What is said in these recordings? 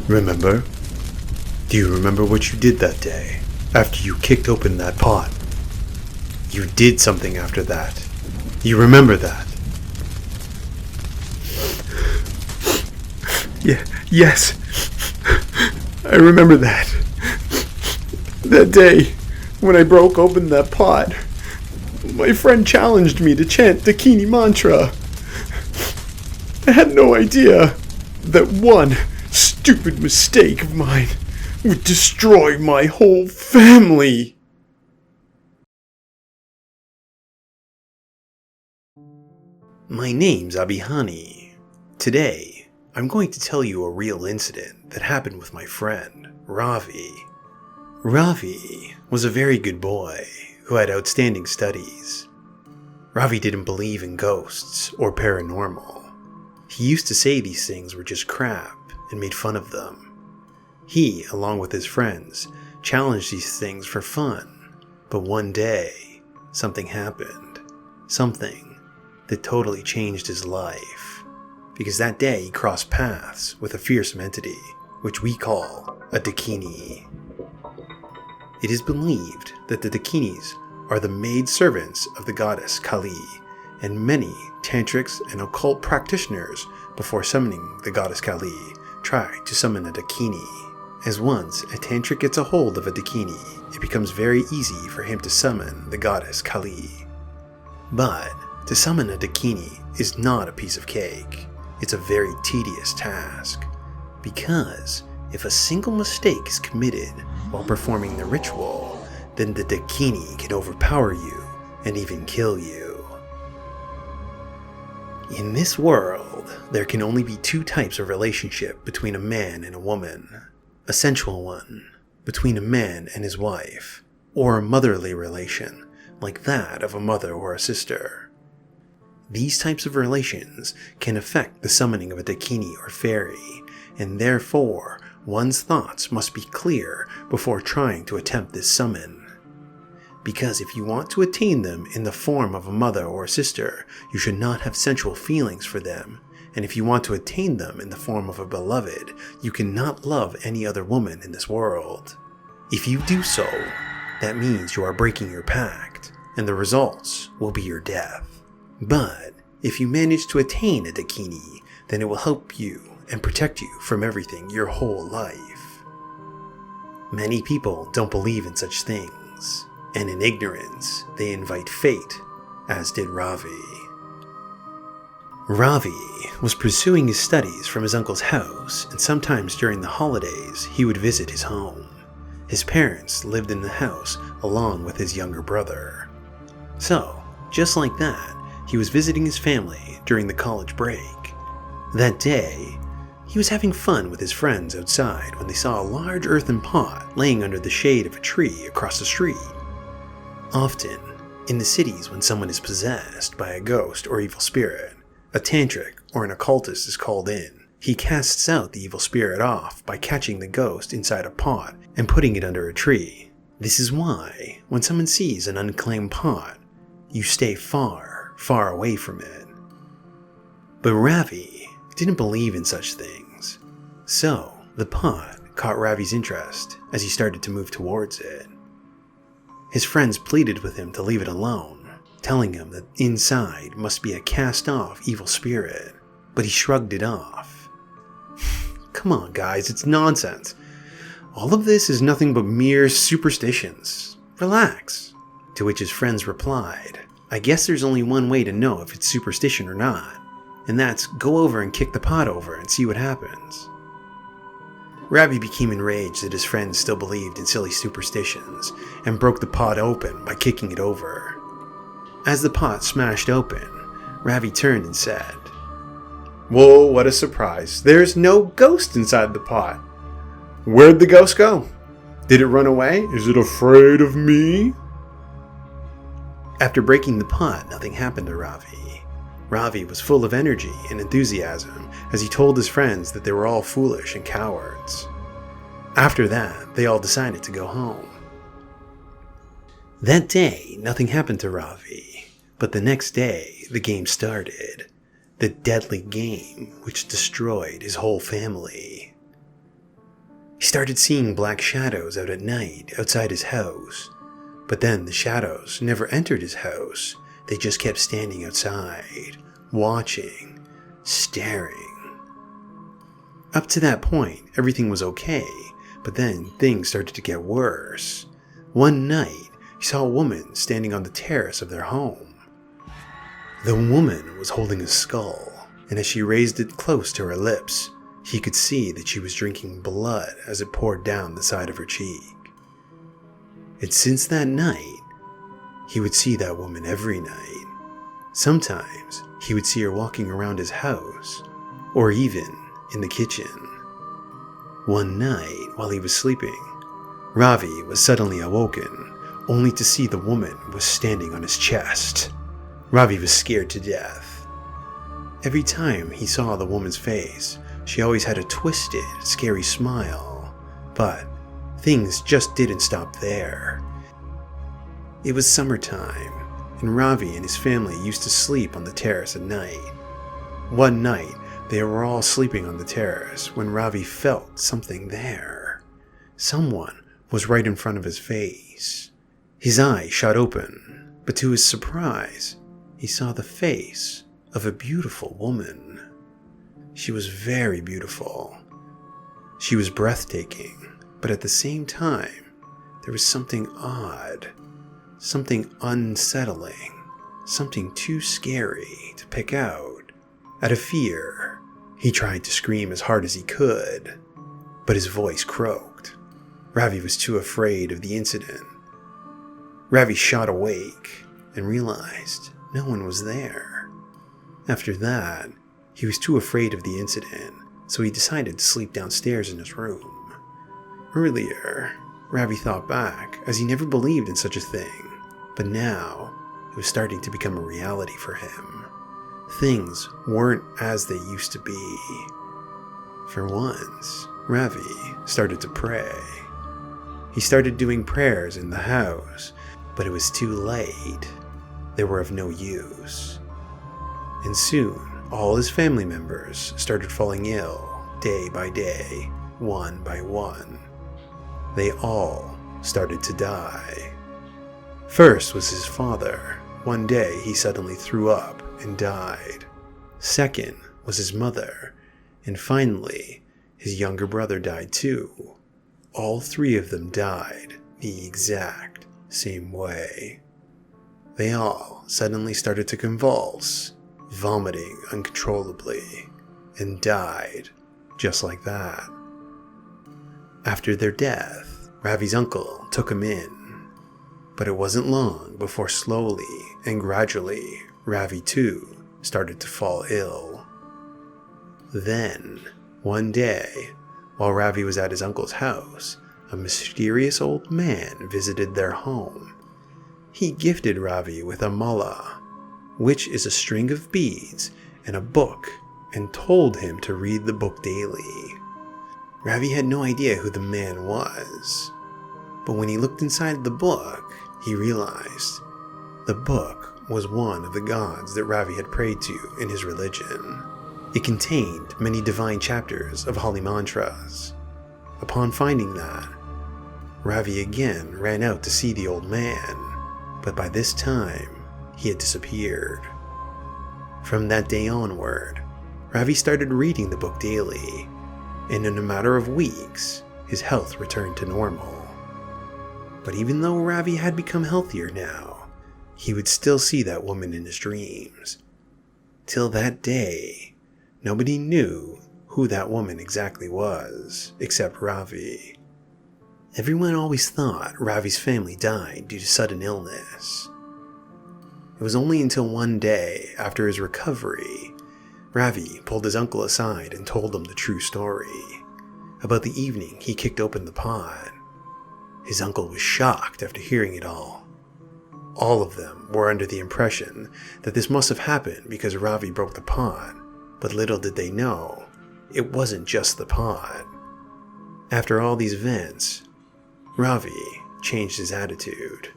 Remember? Do you remember what you did that day, after you kicked open that pot? You did something after that. You remember that? Yes. I remember that. That day, when I broke open that pot, my friend challenged me to chant Dakini mantra. I had no idea that one stupid mistake of mine would destroy my whole family. My name's Abihani. Today, I'm going to tell you a real incident that happened with my friend, Ravi. Ravi was a very good boy who had outstanding studies. Ravi didn't believe in ghosts or paranormal. He used to say these things were just crap and made fun of them. He, along with his friends, challenged these things for fun. But one day, something happened. Something that totally changed his life. Because that day he crossed paths with a fearsome entity, which we call a Dakini. It is believed that the Dakinis are the maid servants of the goddess Kali, and many tantrics and occult practitioners, before summoning the goddess Kali, try to summon a Dakini. As once a tantric gets a hold of a Dakini, it becomes very easy for him to summon the goddess Kali. But to summon a Dakini is not a piece of cake. It's a very tedious task, because if a single mistake is committed while performing the ritual, then the Dakini can overpower you and even kill you. In this world, there can only be two types of relationship between a man and a woman. A sensual one, between a man and his wife, or a motherly relation, like that of a mother or a sister. These types of relations can affect the summoning of a Dakini or fairy, and therefore one's thoughts must be clear before trying to attempt this summon. Because if you want to attain them in the form of a mother or a sister, you should not have sensual feelings for them, and if you want to attain them in the form of a beloved, you cannot love any other woman in this world. If you do so, that means you are breaking your pact, and the results will be your death. But if you manage to attain a Dakini, then it will help you and protect you from everything your whole life. Many people don't believe in such things, and in ignorance, they invite fate, as did Ravi. Ravi was pursuing his studies from his uncle's house, and sometimes during the holidays he would visit his home. His parents lived in the house along with his younger brother. So, just like that, he was visiting his family during the college break. That day, he was having fun with his friends outside when they saw a large earthen pot laying under the shade of a tree across the street. Often, in the cities when someone is possessed by a ghost or evil spirit, a tantric or an occultist is called in. He casts out the evil spirit off by catching the ghost inside a pot and putting it under a tree. This is why, when someone sees an unclaimed pot, you stay far, far away from it. But Ravi didn't believe in such things, so the pot caught Ravi's interest as he started to move towards it. His friends pleaded with him to leave it alone, telling him that inside must be a cast-off evil spirit, but he shrugged it off. Come on guys, it's nonsense. All of this is nothing but mere superstitions. Relax. To which his friends replied, I guess there's only one way to know if it's superstition or not, and that's go over and kick the pot over and see what happens. Ravi became enraged that his friends still believed in silly superstitions, and broke the pot open by kicking it over. As the pot smashed open, Ravi turned and said, Whoa, what a surprise. There's no ghost inside the pot. Where'd the ghost go? Did it run away? Is it afraid of me? After breaking the pot, nothing happened to Ravi. Ravi was full of energy and enthusiasm as he told his friends that they were all foolish and cowards. After that, they all decided to go home. That day, nothing happened to Ravi, but the next day, the game started. The deadly game which destroyed his whole family. He started seeing black shadows out at night outside his house, but then the shadows never entered his house. They just kept standing outside, watching, staring. Up to that point, everything was okay, but then things started to get worse. One night, he saw a woman standing on the terrace of their home. The woman was holding a skull, and as she raised it close to her lips, he could see that she was drinking blood as it poured down the side of her cheek. And since that night, he would see that woman every night. Sometimes he would see her walking around his house, or even in the kitchen. One night, while he was sleeping, Ravi was suddenly awoken, only to see the woman was standing on his chest. Ravi was scared to death. Every time he saw the woman's face, she always had a twisted, scary smile, but things just didn't stop there. It was summertime, and Ravi and his family used to sleep on the terrace at night. One night, they were all sleeping on the terrace when Ravi felt something there. Someone was right in front of his face. His eyes shot open, but to his surprise, he saw the face of a beautiful woman. She was very beautiful. She was breathtaking, but at the same time, there was something odd, something unsettling, something too scary to pick out. Out of fear, he tried to scream as hard as he could, but his voice croaked. Ravi was too afraid of the incident. Ravi shot awake and realized no one was there. After that, he was too afraid of the incident, so he decided to sleep downstairs in his room. Earlier, Ravi thought back, as he never believed in such a thing, but now it was starting to become a reality for him. Things weren't as they used to be. For once, Ravi started to pray. He started doing prayers in the house, but it was too late. They were of no use. And soon, all his family members started falling ill, day by day, one by one. They all started to die. First was his father. One day he suddenly threw up and died. Second was his mother. And finally, his younger brother died too. All three of them died the exact same way. They all suddenly started to convulse, vomiting uncontrollably, and died just like that. After their death, Ravi's uncle took him in, but it wasn't long before slowly and gradually Ravi too started to fall ill. Then, one day, while Ravi was at his uncle's house, a mysterious old man visited their home. He gifted Ravi with a mala, which is a string of beads and a book, and told him to read the book daily. Ravi had no idea who the man was, but when he looked inside the book, he realized the book was one of the gods that Ravi had prayed to in his religion. It contained many divine chapters of holy mantras. Upon finding that, Ravi again ran out to see the old man, but by this time, he had disappeared. From that day onward, Ravi started reading the book daily, and in a matter of weeks, his health returned to normal. But even though Ravi had become healthier now, he would still see that woman in his dreams. Till that day, nobody knew who that woman exactly was, except Ravi. Everyone always thought Ravi's family died due to sudden illness. It was only until one day, after his recovery, Ravi pulled his uncle aside and told him the true story. About the evening he kicked open the pot. His uncle was shocked after hearing it all. All of them were under the impression that this must have happened because Ravi broke the pot, but little did they know, it wasn't just the pot. After all these events, Ravi changed his attitude.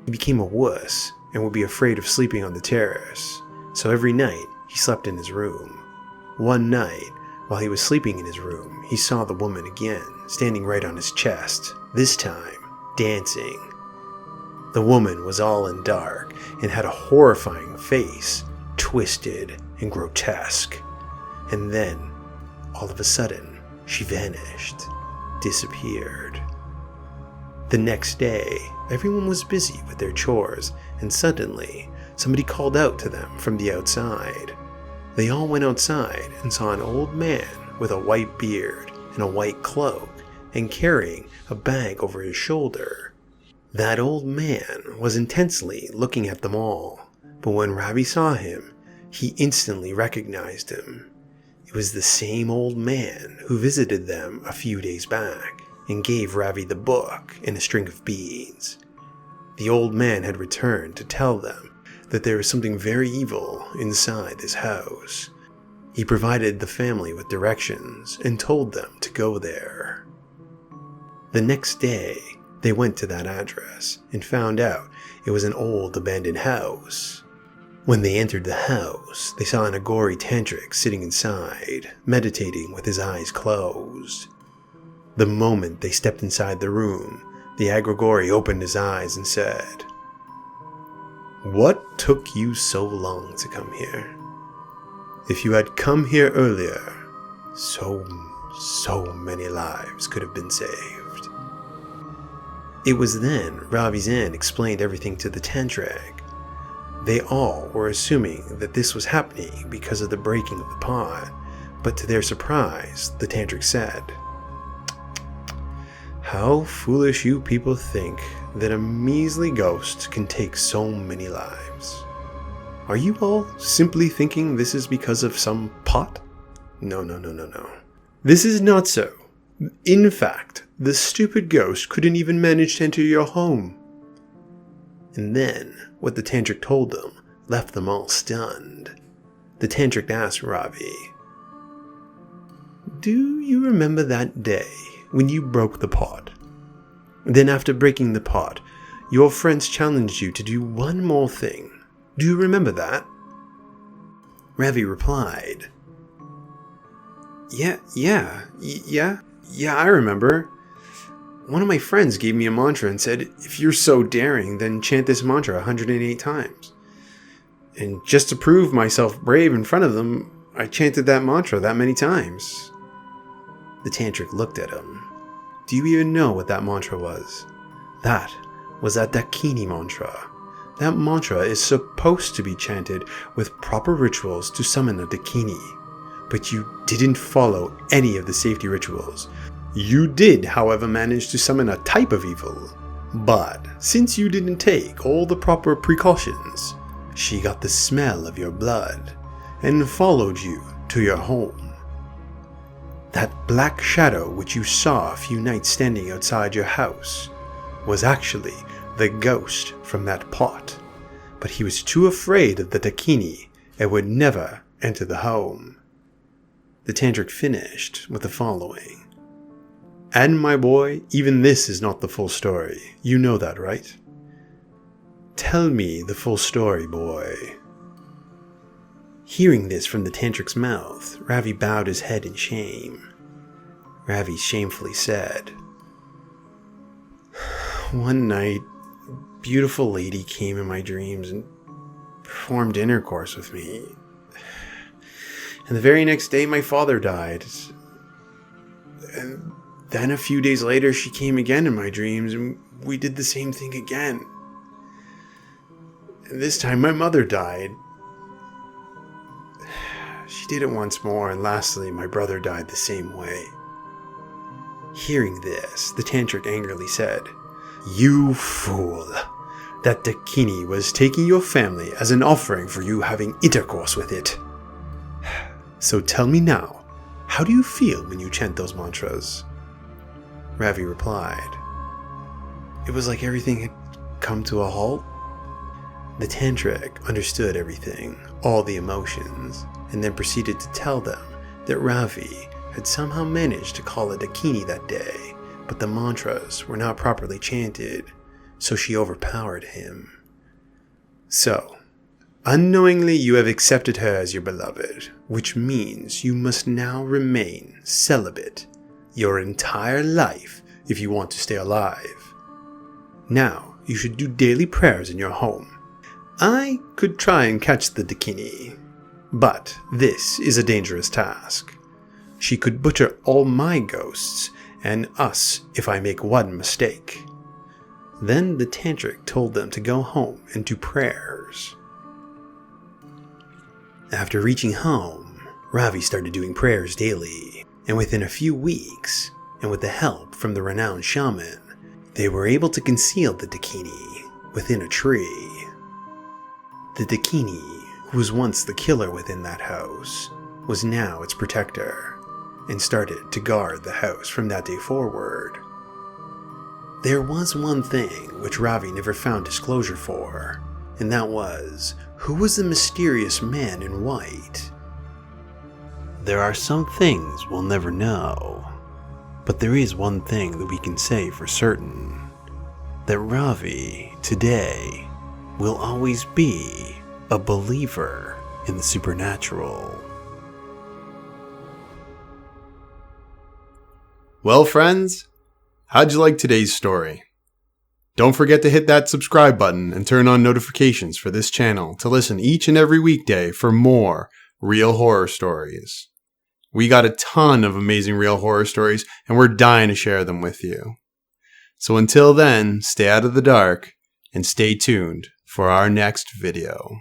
He became a wuss and would be afraid of sleeping on the terrace, so every night he slept in his room. One night, While he was sleeping in his room, he saw the woman again, standing right on his chest, this time dancing. The woman was all in dark and had a horrifying face, twisted and grotesque. And then, all of a sudden, she vanished, disappeared. The next day, everyone was busy with their chores, and suddenly, somebody called out to them from the outside. They all went outside and saw an old man with a white beard and a white cloak and carrying a bag over his shoulder. That old man was intensely looking at them all, but when Ravi saw him, he instantly recognized him. It was the same old man who visited them a few days back and gave Ravi the book and a string of beads. The old man had returned to tell them that there was something very evil inside this house. He provided the family with directions and told them to go there. The next day, they went to that address and found out it was an old abandoned house. When they entered the house, they saw an Agori tantric sitting inside, meditating with his eyes closed. The moment they stepped inside the room, the Agori opened his eyes and said, "What took you so long to come here? If you had come here earlier, so many lives could have been saved." It was then Ravi's aunt explained everything to the tantric. They all were assuming that this was happening because of the breaking of the pot, but to their surprise, the tantric said, "How foolish you people think that a measly ghost can take so many lives. Are you all simply thinking this is because of some pot? No. This is not so. In fact, the stupid ghost couldn't even manage to enter your home." And then, what the tantric told them left them all stunned. The tantric asked Ravi, "Do you remember that day when you broke the pot? Then after breaking the pot, your friends challenged you to do one more thing. Do you remember that?" Ravi replied, Yeah, I remember. One of my friends gave me a mantra and said, "If you're so daring, then chant this mantra 108 times. And just to prove myself brave in front of them, I chanted that mantra that many times." The tantric looked at him. "Do you even know what that mantra was?" "That was a Dakini mantra. That mantra is supposed to be chanted with proper rituals to summon a Dakini. But you didn't follow any of the safety rituals. You did, however, manage to summon a type of evil. But since you didn't take all the proper precautions, she got the smell of your blood and followed you to your home. That black shadow which you saw a few nights standing outside your house was actually the ghost from that pot, but he was too afraid of the Dakini and would never enter the home." The tantric finished with the following. "And my boy, even this is not the full story. You know that, right? Tell me the full story, boy." Hearing this from the tantric's mouth, Ravi bowed his head in shame. Ravi shamefully said, "One night, a beautiful lady came in my dreams and performed intercourse with me. And the very next day, my father died. And then a few days later, she came again in my dreams, and we did the same thing again. And this time, my mother died. She did it once more, and lastly, my brother died the same way." Hearing this, the tantric angrily said, "You fool! That Dakini was taking your family as an offering for you having intercourse with it. So tell me now, how do you feel when you chant those mantras?" Ravi replied, "It was like everything had come to a halt." The tantric understood everything, all the emotions, and then proceeded to tell them that Ravi had somehow managed to call a Dakini that day, but the mantras were not properly chanted, so she overpowered him. So, Unknowingly, you have accepted her as your beloved, which means you must now remain celibate your entire life if you want to stay alive. Now, you should do daily prayers in your home. I could try and catch the Dakini, but this is a dangerous task. She could butcher all my ghosts and us if I make one mistake. Then the tantric told them to go home and do prayers. After reaching home, Ravi started doing prayers daily, and within a few weeks, and with the help from the renowned shaman, they were able to conceal the Dakini within a tree. The Dakini, who was once the killer within that house, was now its protector, and started to guard the house from that day forward. There was one thing which Ravi never found disclosure for, and that was, who was the mysterious man in white? There are some things we'll never know, but there is one thing that we can say for certain, that Ravi, today, will always be a believer in the supernatural. Well, friends, how'd you like today's story? Don't forget to hit that subscribe button and turn on notifications for this channel to listen each and every weekday for more real horror stories. We got a ton of amazing real horror stories, and we're dying to share them with you. So until then, stay out of the dark and stay tuned for our next video.